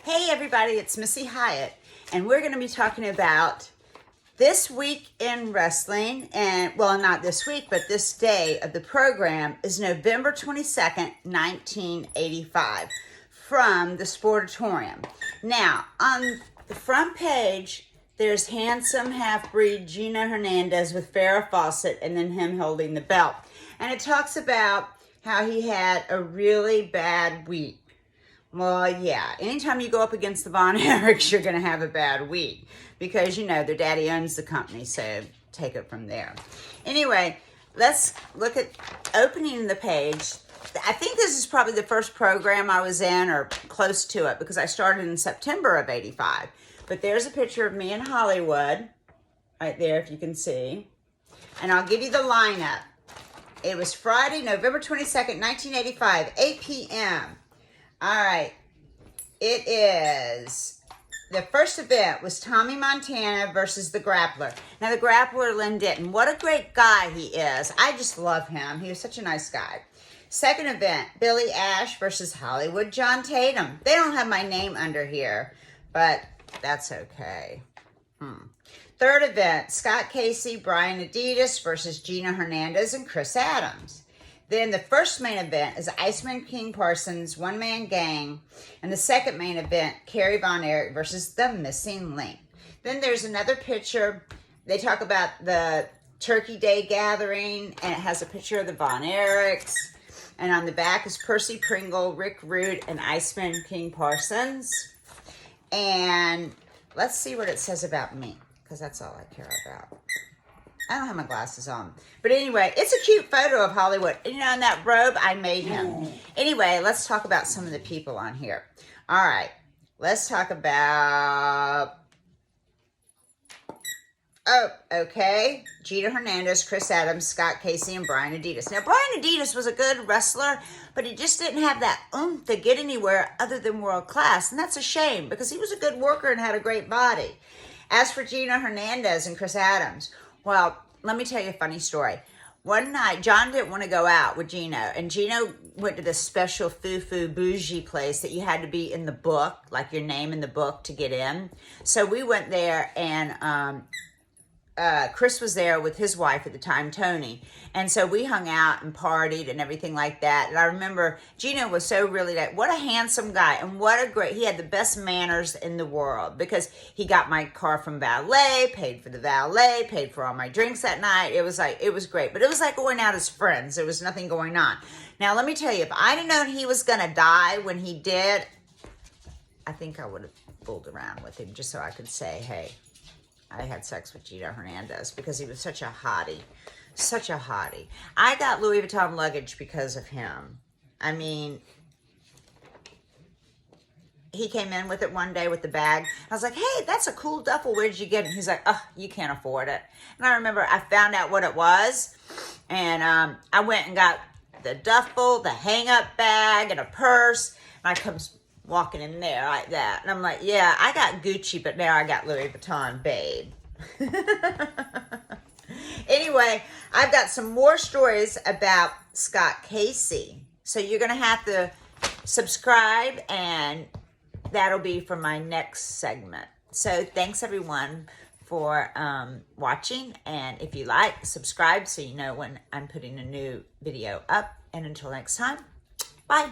Hey everybody, it's Missy Hyatt, and we're going to be talking about this week in wrestling, and well, not this week, but this day of the program is November 22nd, 1985, from the Sportatorium. Now, on the front page, there's handsome half-breed Gino Hernandez with Farrah Fawcett, and then him holding the belt. And it talks about how he had a really bad week. Well, yeah, anytime you go up against the Von Erichs, you're going to have a bad week because, you know, their daddy owns the company, so take it from there. Anyway, let's look at opening the page. I think this is probably the first program I was in or close to it because I started in September of 85. But there's a picture of me in Hollywood right there, if you can see. And I'll give you the lineup. It was Friday, November 22nd, 1985, 8 p.m. All right, it is, the first event was Tommy Montana versus the Grappler. Now, the Grappler, Lynn Denton, what a great guy he is. I just love him. He was such a nice guy. Second event, Billy Ash versus Hollywood John Tatum. They don't have my name under here, but that's okay. Third event, Scott Casey, Brian Adidas versus Gino Hernandez and Chris Adams. Then the first main event is Iceman King Parsons, one-man gang. And the second main event, Kerry Von Erich versus the Missing Link. Then there's another picture. They talk about the Turkey Day gathering, and it has a picture of the Von Erichs. And on the back is Percy Pringle, Rick Root, and Iceman King Parsons. And let's see what it says about me, because that's all I care about. I don't have my glasses on. But anyway, it's a cute photo of Hollywood. You know, in that robe, I made him. Anyway, let's talk about some of the people on here. All right. Let's talk about... Oh, okay. Gino Hernandez, Chris Adams, Scott Casey, and Brian Adidas. Now, Brian Adidas was a good wrestler, but he just didn't have that oomph to get anywhere other than world class. And that's a shame, because he was a good worker and had a great body. As for Gino Hernandez and Chris Adams... Well, let me tell you a funny story. One night, John didn't want to go out with Gino, and Gino went to this special foo-foo bougie place that you had to be in the book, like your name in the book to get in. So we went there, and Chris was there with his wife at the time, Tony. And so we hung out and partied and everything like that. And I remember Gino was so really, what a handsome guy. And what a great, he had the best manners in the world because he got my car from valet, paid for the valet, paid for all my drinks that night. It was great. But it was like going out as friends. There was nothing going on. Now, let me tell you, if I'd have known he was going to die when he did, I think I would have fooled around with him just so I could say, hey, I had sex with Gino Hernandez because he was such a hottie. Such a hottie. I got Louis Vuitton luggage because of him. I mean, he came in with it one day with the bag. I was like, hey, that's a cool duffel. Where did you get it? And he's like, oh, you can't afford it. And I remember I found out what it was. And I went and got the duffel, the hang-up bag, and a purse. And I come walking in there like that. And I'm like, yeah, I got Gucci, but now I got Louis Vuitton, babe. Anyway, I've got some more stories about Scott Casey. So you're going to have to subscribe, and that'll be for my next segment. So thanks, everyone, for watching. And if you like, subscribe so you know when I'm putting a new video up. And until next time, bye.